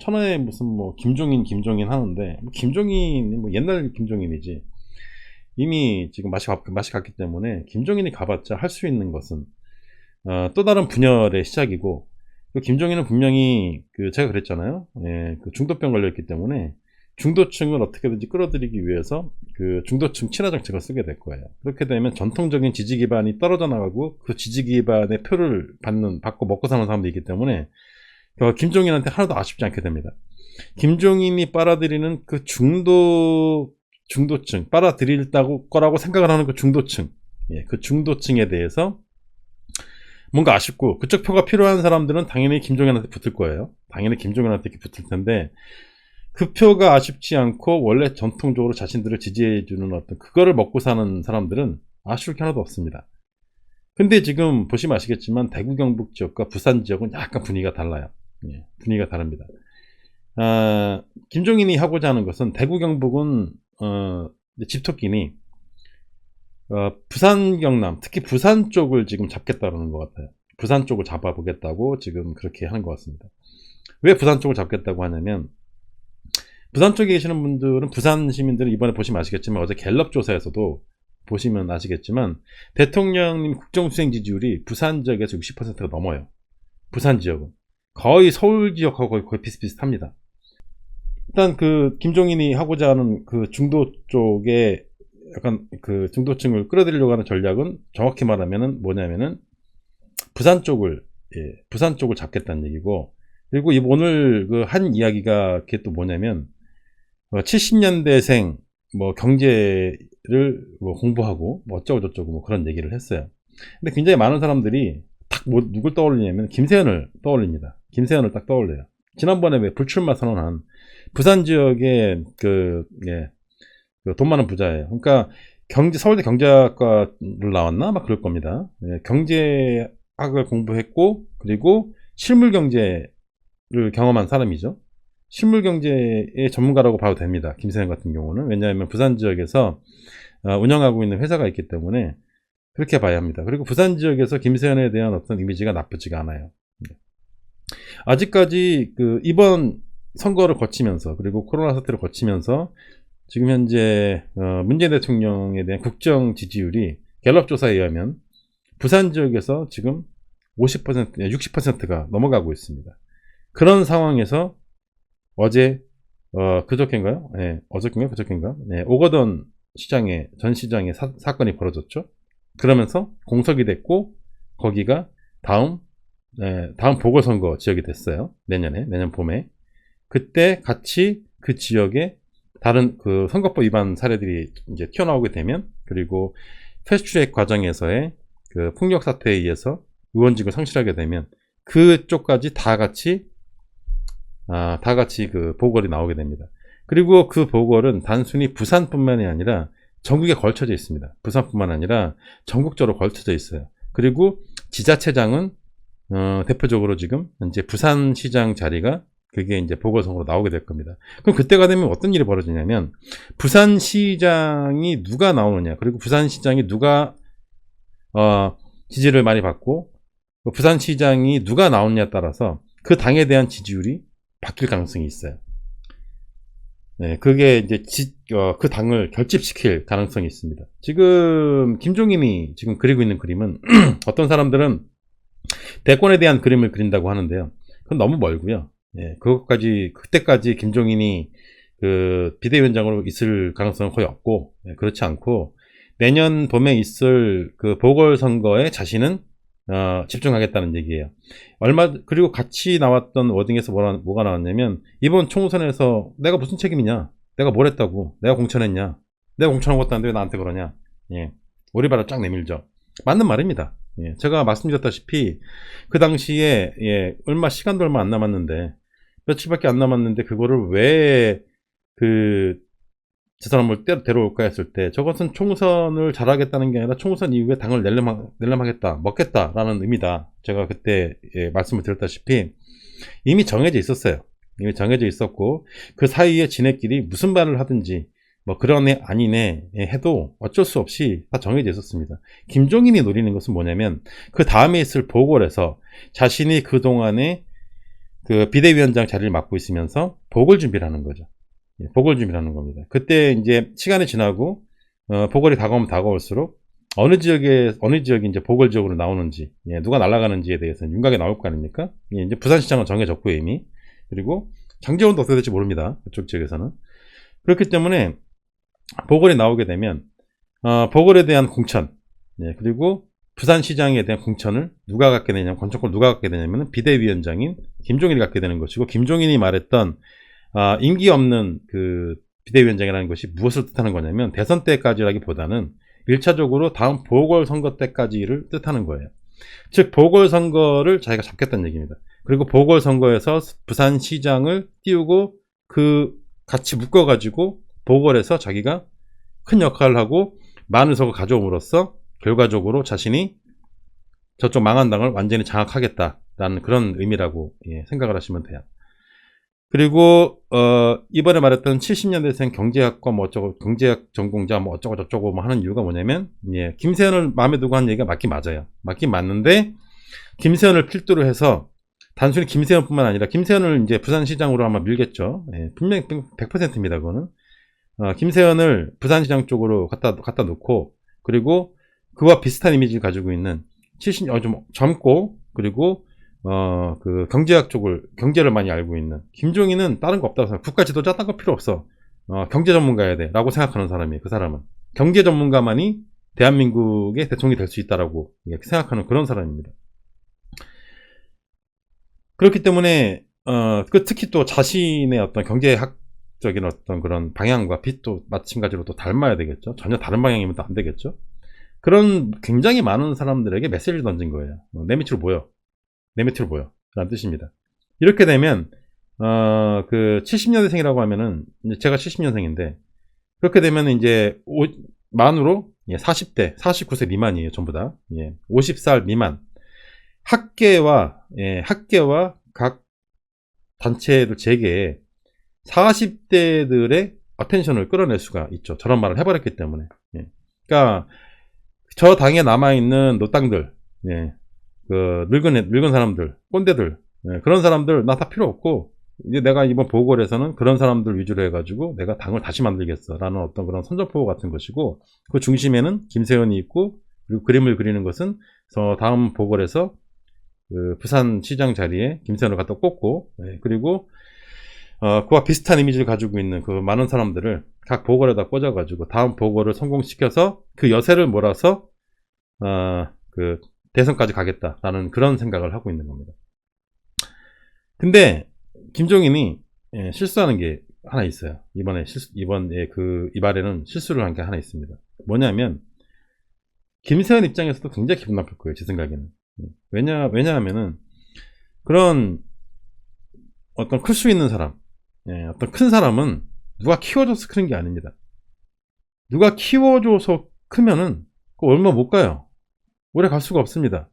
천하에 무슨 뭐 김종인 하는데, 김종인 뭐 옛날 김종인이지. 이미 지금 맛이 갔기 때문에 김종인이 가봤자 할 수 있는 것은 또 다른 분열의 시작이고, 김종인은 분명히 제가 그랬잖아요. 예, 중도병 걸렸기 때문에 중도층을 어떻게든지 끌어들이기 위해서 중도층 친화 정책을 쓰게 될 거예요. 그렇게 되면 전통적인 지지 기반이 떨어져 나가고 그 지지 기반의 표를 받고 먹고 사는 사람들이 있기 때문에 김종인한테 하나도 아쉽지 않게 됩니다. 김종인이 빨아들이는 중도층, 빨아들일 거라고 생각을 하는 중도층, 예, 중도층에 대해서 뭔가 아쉽고, 그쪽 표가 필요한 사람들은 당연히 김종인한테 붙을 거예요. 당연히 김종인한테 이렇게 붙을 텐데, 그 표가 아쉽지 않고 원래 전통적으로 자신들을 지지해주는 그거를 먹고 사는 사람들은 아쉬울 게 하나도 없습니다. 근데 지금 보시면 아시겠지만 대구 경북 지역과 부산 지역은 약간 분위기가 달라요. 예, 분위기가 다릅니다. 김종인이 하고자 하는 것은, 대구 경북은 집토끼니 부산 경남, 특히 부산 쪽을 지금 잡겠다는 것 같아요. 부산 쪽을 잡아보겠다고 지금 그렇게 하는 것 같습니다. 왜 부산 쪽을 잡겠다고 하냐면, 부산 쪽에 계시는 분들은, 부산 시민들은 이번에 보시면 아시겠지만, 어제 갤럽 조사에서도 보시면 아시겠지만, 대통령님 국정수행 지지율이 부산 지역에서 60%가 넘어요. 부산 지역은 거의 서울 지역하고 거의 비슷비슷합니다. 일단 김종인이 하고자 하는 중도 쪽에 약간 중도층을 끌어들이려고 하는 전략은, 정확히 말하면은 뭐냐면은 부산 쪽을 잡겠다는 얘기고, 그리고 오늘 한 이야기가 그게 또 뭐냐면, 70년대생 경제를 공부하고 어쩌고 저쩌고 그런 얘기를 했어요. 근데 굉장히 많은 사람들이 딱 누굴 떠올리냐면 김세현을 떠올립니다. 김세현을 딱 떠올려요. 지난번에 왜 불출마 선언한 부산 지역의 돈 많은 부자예요. 그러니까 서울대 경제학과를 나왔나? 막 그럴 겁니다. 예, 경제학을 공부했고, 그리고 실물 경제를 경험한 사람이죠. 실물 경제의 전문가라고 봐도 됩니다. 김세현 같은 경우는. 왜냐하면 부산 지역에서 운영하고 있는 회사가 있기 때문에 그렇게 봐야 합니다. 그리고 부산 지역에서 김세현에 대한 어떤 이미지가 나쁘지가 않아요. 아직까지 이번 선거를 거치면서, 그리고 코로나 사태를 거치면서 지금 현재 문재인 대통령에 대한 국정 지지율이 갤럽 조사에 의하면 부산 지역에서 지금 50%, 60%가 넘어가고 있습니다. 그런 상황에서 그저께인가요? 네, 그저께인가? 네, 오거돈 전 시장의 사건이 벌어졌죠. 그러면서 공석이 됐고, 거기가 다음 보궐선거 지역이 됐어요. 내년 봄에. 그때 같이 그 지역에 다른 선거법 위반 사례들이 이제 튀어나오게 되면, 그리고 패스트트랙 과정에서의 폭력 사태에 의해서 의원직을 상실하게 되면, 그쪽까지 다 같이 보궐이 나오게 됩니다. 그리고 그 보궐은 단순히 부산뿐만이 아니라 전국에 걸쳐져 있습니다. 부산뿐만 아니라 전국적으로 걸쳐져 있어요. 그리고 지자체장은 대표적으로 지금 현재 부산시장 자리가 그게 이제 보궐선거로 나오게 될 겁니다. 그럼 그때가 되면 어떤 일이 벌어지냐면, 부산시장이 누가 나오느냐, 그리고 부산시장이 누가 지지를 많이 받고 부산시장이 누가 나오느냐에 따라서 그 당에 대한 지지율이 바뀔 가능성이 있어요. 네, 그게 이제 그 당을 결집시킬 가능성이 있습니다. 지금 김종인이 지금 그리고 있는 그림은 어떤 사람들은 대권에 대한 그림을 그린다고 하는데요. 그건 너무 멀고요. 예, 그때까지 김종인이 비대위원장으로 있을 가능성은 거의 없고, 예, 그렇지 않고 내년 봄에 있을 보궐선거에 자신은 집중하겠다는 얘기예요. 그리고 같이 나왔던 워딩에서 뭐가 나왔냐면, 이번 총선에서 내가 무슨 책임이냐? 내가 뭘 했다고? 내가 공천했냐? 내가 공천한 것도 아닌데 왜 나한테 그러냐? 예, 오리발을 쫙 내밀죠. 맞는 말입니다. 예, 제가 말씀드렸다시피 그 당시에 시간도 얼마 안 남았는데, 며칠밖에 안 남았는데 그거를 왜 저 사람을 데려올까 했을 때, 저것은 총선을 잘하겠다는 게 아니라 총선 이후에 당을 낼름하겠다, 먹겠다라는 의미다. 제가 그때 말씀을 드렸다시피 이미 정해져 있었어요. 이미 정해져 있었고, 그 사이에 지네끼리 무슨 말을 하든지 그러네 아니네 해도 어쩔 수 없이 다 정해져 있었습니다. 김종인이 노리는 것은 뭐냐면, 그 다음에 있을 보궐에서 자신이 그동안에 그 비대위원장 자리를 맡고 있으면서 보궐 준비를 하는 거죠. 예, 보궐 준비를 하는 겁니다. 그때 이제 시간이 지나고 보궐이 다가오면 다가올수록 어느 지역이 이제 보궐 지역으로 나오는지, 예, 누가 날아가는지에 대해서는 윤곽에 나올 거 아닙니까? 예, 이제 부산시장은 정해졌고 이미. 그리고 장제원도 어떻게 될지 모릅니다. 그쪽 지역에서는. 그렇기 때문에 보궐이 나오게 되면 보궐에 대한 공천, 예, 그리고 부산시장에 대한 공천을 누가 갖게 되냐면, 권총권을 누가 갖게 되냐면 비대위원장인 김종인이 갖게 되는 것이고, 김종인이 말했던 임기 없는 그 비대위원장이라는 것이 무엇을 뜻하는 거냐면 대선 때까지라기보다는 1차적으로 다음 보궐선거 때까지를 뜻하는 거예요. 즉 보궐선거를 자기가 잡겠다는 얘기입니다. 그리고 보궐선거에서 부산시장을 띄우고 그 같이 묶어가지고 보궐에서 자기가 큰 역할을 하고 많은 의석을 가져옴으로써 결과적으로 자신이 저쪽 망한 당을 완전히 장악하겠다라는 그런 의미라고, 예, 생각을 하시면 돼요. 그리고 이번에 말했던 70년대생 경제학과 뭐 어쩌고, 경제학 전공자 뭐 어쩌고 저쩌고 뭐 하는 이유가 뭐냐면, 예, 김세현을 마음에 두고 한 얘기가 맞긴 맞아요. 맞긴 맞는데 김세현을 필두로 해서 단순히 김세현뿐만 아니라 김세현을 이제 부산시장으로 아마 밀겠죠. 예, 분명히 100%입니다. 그거는 김세현을 부산시장 쪽으로 갖다 놓고, 그리고 그와 비슷한 이미지를 가지고 있는 좀 젊고, 그리고 그 경제학 쪽을, 경제를 많이 알고 있는 김종인은 다른 거 없다고 생각. 국가 지도자 딴 거 필요 없어. 경제 전문가야 돼 라고 생각하는 사람이에요. 그 사람은 경제 전문가만이 대한민국의 대통령이 될 수 있다라고 생각하는 그런 사람입니다. 그렇기 때문에 특히 또 자신의 어떤 경제학적인 어떤 그런 방향과 빛도 마찬가지로 또 닮아야 되겠죠. 전혀 다른 방향이면 또 안 되겠죠. 그런 굉장히 많은 사람들에게 메시지를 던진 거예요. 내 밑으로 모여. 내 밑으로 보여 라는 뜻입니다. 이렇게 되면 그 70년대생이라고 하면은, 제가 70년생인데 그렇게 되면 이제 만으로 40대 49세 미만이에요. 전부 다. 예, 50살 미만 학계와, 예, 학계와 각 단체를 재개해 40대들의 어텐션을 끌어낼 수가 있죠. 저런 말을 해버렸기 때문에. 예. 그러니까 저 당에 남아있는 노땅들, 예, 그 늙은 사람들, 꼰대들, 예, 그런 사람들 나 다 필요 없고, 이제 내가 이번 보궐에서는 그런 사람들 위주로 해가지고 내가 당을 다시 만들겠어라는 어떤 그런 선전포고 같은 것이고, 그 중심에는 김세현이 있고, 그리고 그림을 그리는 것은 다음 보궐에서 그 부산시장 자리에 김세현을 갖다 꽂고, 예, 그리고 그와 비슷한 이미지를 가지고 있는 그 많은 사람들을 각 보궐에다 꽂아가지고 다음 보궐을 성공시켜서 그 여세를 몰아서 그 대선까지 가겠다라는 그런 생각을 하고 있는 겁니다. 근데 김종인이, 예, 실수하는 게 하나 있어요. 이번에 이 말에는 실수를 한 게 하나 있습니다. 뭐냐면 김세현 입장에서도 굉장히 기분 나쁠 거예요. 제 생각에는. 왜냐하면은 그런 어떤 클 수 있는 사람, 예, 어떤 큰 사람은 누가 키워줘서 크는 게 아닙니다. 누가 키워줘서 크면은 얼마 못 가요. 오래 갈 수가 없습니다.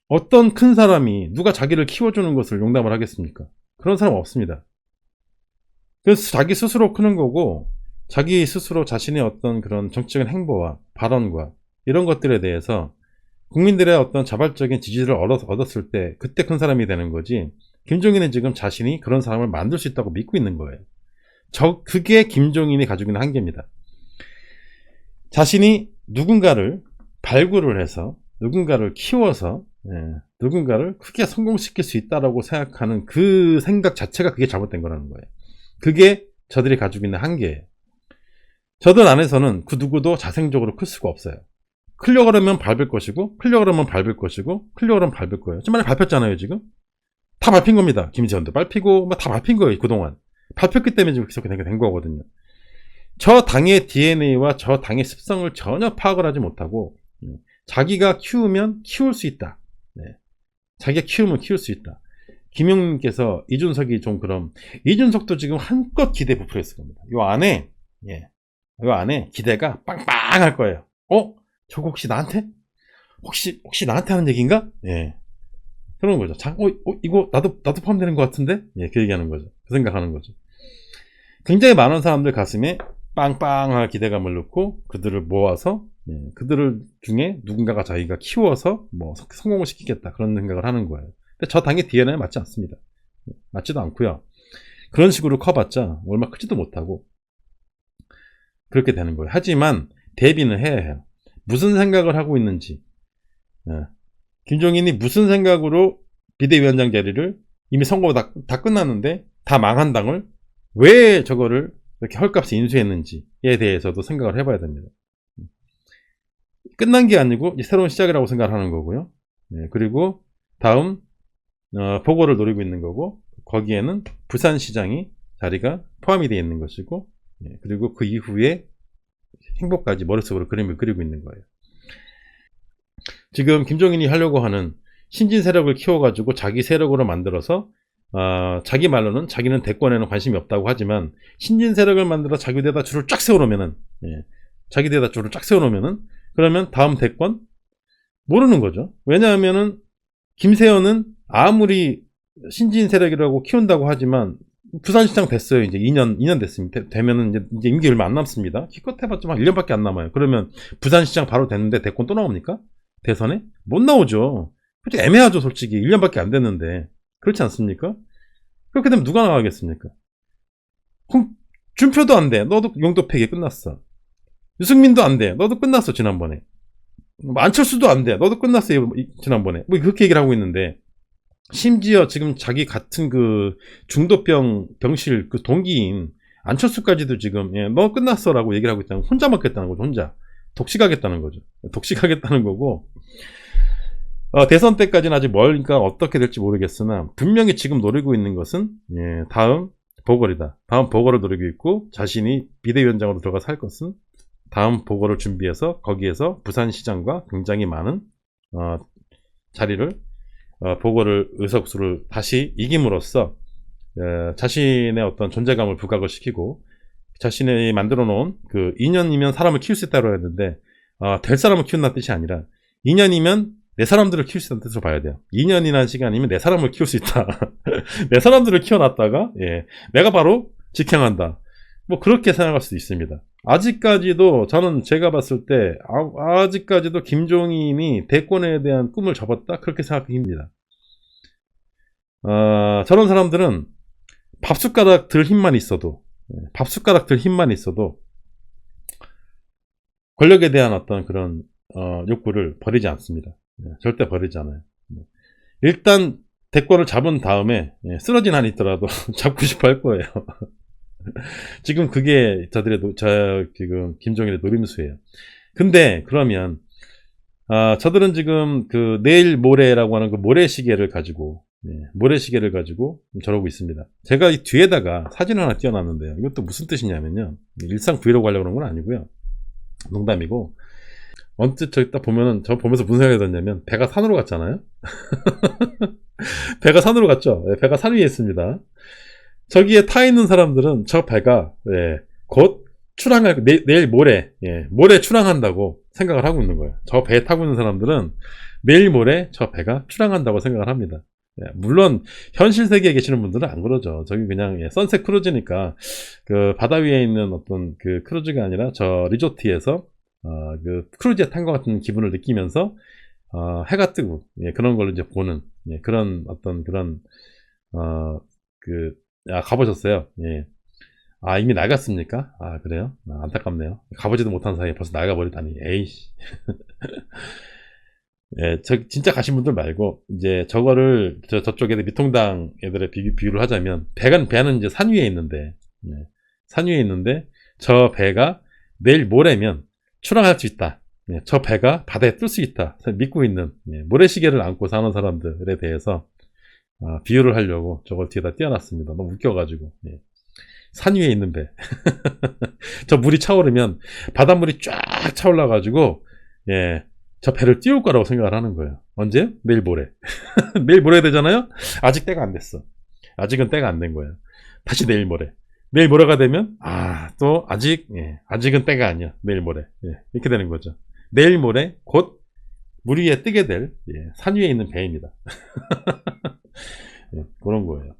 어떤 큰 사람이 누가 자기를 키워주는 것을 용납을 하겠습니까? 그런 사람 없습니다. 그래서 자기 스스로 크는 거고, 자기 스스로 자신의 어떤 그런 정치적인 행보와 발언과 이런 것들에 대해서 국민들의 어떤 자발적인 지지를 얻었을 때 그때 큰 사람이 되는 거지, 김종인은 지금 자신이 그런 사람을 만들 수 있다고 믿고 있는 거예요. 그게 김종인이 가지고 있는 한계입니다. 자신이 누군가를 발굴을 해서, 누군가를 키워서, 예, 누군가를 크게 성공시킬 수 있다라고 생각하는 그 생각 자체가 그게 잘못된 거라는 거예요. 그게 저들이 가지고 있는 한계예요. 저들 안에서는 그 누구도 자생적으로 클 수가 없어요. 클려고 그러면 밟을 것이고, 클려고 그러면 밟을 것이고, 클려고 그러면 밟을 거예요. 지금 많이 밟혔잖아요. 지금 다 밟힌 겁니다. 김지현도 밟히고 다 밟힌 거예요. 그동안 밟혔기 때문에 지금 그렇게 된 거거든요. 저 당의 DNA와 저 당의 습성을 전혀 파악을 하지 못하고, 자기가 키우면 키울 수 있다, 네, 자기가 키우면 키울 수 있다. 김용님께서 이준석이 좀 그럼, 이준석도 지금 한껏 기대에 부풀어 있을 겁니다. 요 안에, 예, 요 안에 기대가 빵빵할 거예요. 저거 혹시 나한테? 혹시 나한테 하는 얘기인가? 예, 그런 거죠. 이거 나도 포함되는 것 같은데? 예, 그 얘기하는 거죠. 그 생각하는 거죠. 굉장히 많은 사람들 가슴에 빵빵한 기대감을 넣고 그들을 모아서, 예, 그들을 중에 누군가가 자기가 키워서 뭐 성공을 시키겠다, 그런 생각을 하는 거예요. 근데 저 당의 DNA에 맞지 않습니다. 맞지도 않고요. 그런 식으로 커봤자 얼마 크지도 못하고 그렇게 되는 거예요. 하지만 대비는 해야 해요. 무슨 생각을 하고 있는지, 김종인이 무슨 생각으로 비대위원장 자리를 이미 선거가 다 끝났는데 다 망한 당을 왜 저거를 이렇게 헐값에 인수했는지에 대해서도 생각을 해봐야 됩니다. 끝난 게 아니고 이제 새로운 시작이라고 생각하는 거고요. 그리고 다음 보고를 노리고 있는 거고, 거기에는 부산시장이 자리가 포함이 되어 있는 것이고, 그리고 그 이후에 행보까지 머릿속으로 그림을 그리고 있는 거예요. 지금 김종인이 하려고 하는 신진 세력을 키워가지고 자기 세력으로 만들어서 자기 말로는 자기는 대권에는 관심이 없다고 하지만 신진 세력을 만들어 자기 데다 줄을 쫙 세워놓으면은, 자기 데다 줄을 쫙 세워놓으면은 그러면 다음 대권 모르는 거죠. 왜냐하면은 김세현은 아무리 신진 세력이라고 키운다고 하지만 부산시장 됐어요. 이제 2년 됐습니다. 되면은 이제 임기 얼마 안 남습니다. 기껏 해봤자 한 1년밖에 안 남아요. 그러면 부산시장 바로 됐는데 대권 또 나옵니까? 대선에? 못 나오죠. 솔직히 애매하죠. 솔직히 1년밖에 안 됐는데. 그렇지 않습니까? 그렇게 되면 누가 나가겠습니까? 그럼 준표도 안 돼. 너도 용도 폐기 끝났어. 유승민도 안 돼. 너도 끝났어. 지난번에. 안철수도 안 돼. 너도 끝났어요. 지난번에. 뭐 그렇게 얘기를 하고 있는데, 심지어 지금 자기 같은 그 중도병 병실 그 동기인 안철수까지도 지금 너 끝났어라고 얘기를 하고 있다는, 혼자 먹겠다는 거죠. 혼자 독식하겠다는 거죠. 독식하겠다는 거고, 대선 때까지는 아직 멀니까 어떻게 될지 모르겠으나 분명히 지금 노리고 있는 것은 다음 보궐이다. 다음 보궐을 노리고 있고, 자신이 비대위원장으로 들어가서 할 것은 다음 보궐을 준비해서 거기에서 부산시장과 굉장히 많은 자리를 보궐을 의석수를 다시 이김으로써 자신의 어떤 존재감을 부각을 시키고, 자신이 만들어 놓은 그 2년이면 사람을 키울 수 있다고 했는데 될 사람을 키운다는 뜻이 아니라 2년이면 내 사람들을 키울 수 있다는 뜻으로 봐야 돼요. 2년이라는 시간이면 내 사람을 키울 수 있다. 내 사람들을 키워놨다가 내가 바로 직행한다. 뭐 그렇게 생각할 수도 있습니다. 아직까지도 저는 제가 봤을 때 아직까지도 김종인이 대권에 대한 꿈을 접었다 그렇게 생각하기 힘듭니다. 저런 사람들은 밥숟가락 들 힘만 있어도 권력에 대한 어떤 그런 욕구를 버리지 않습니다. 절대 버리지 않아요. 일단 대권을 잡은 다음에 쓰러진 한이 있더라도 잡고 싶어 할 거예요. 지금 그게 지금 김종인의 노림수예요. 근데 그러면 저들은 지금 그 내일 모레라고 하는 그 모래시계를 가지고 저러고 있습니다. 제가 이 뒤에다가 사진 하나 띄워놨는데요. 이것도 무슨 뜻이냐면요, 일상 브이로그 하려고 그런 건 아니고요, 농담이고, 언뜻 저기 딱 보면은, 저 보면서 무슨 생각이 들었냐면, 배가 산으로 갔잖아요. 배가 산으로 갔죠. 배가 산 위에 있습니다. 저기에 타 있는 사람들은 저 배가 곧 출항할, 내일 모레 출항한다고 생각을 하고 있는 거예요. 저 배에 타고 있는 사람들은 내일 모레 저 배가 출항한다고 생각을 합니다. 물론 현실 세계에 계시는 분들은 안 그러죠. 저기 그냥 선셋 크루즈니까 그 바다 위에 있는 어떤 그 크루즈가 아니라 저 리조트에서 그 크루즈에 탄 것 같은 기분을 느끼면서 해가 뜨고 그런 걸 이제 보는 그런 어떤 그런 가보셨어요? 이미 나갔습니까? 그래요? 안타깝네요. 가보지도 못한 사이에 벌써 나가버리다니. 에이씨. 진짜 가신 분들 말고, 이제 저거를, 저쪽 애들, 미통당 애들의 비유를 하자면, 배는 이제 산 위에 있는데, 저 배가 내일 모레면 출항할 수 있다. 저 배가 바다에 뜰 수 있다. 믿고 있는, 모래시계를 안고 사는 사람들에 대해서, 비유를 하려고 저걸 뒤에다 띄워놨습니다. 너무 웃겨가지고. 산 위에 있는 배. 저 물이 차오르면 바닷물이 쫙 차올라가지고 저 배를 띄울 거라고 생각을 하는 거예요. 언제? 내일 모레. 내일 모레 되잖아요? 아직 때가 안 됐어. 아직은 때가 안 된 거예요. 다시 내일 모레. 내일 모레가 되면 또 아직은 때가 아니야. 내일 모레. 이렇게 되는 거죠. 내일 모레 곧 물 위에 뜨게 될 산 위에 있는 배입니다. 그런 거예요.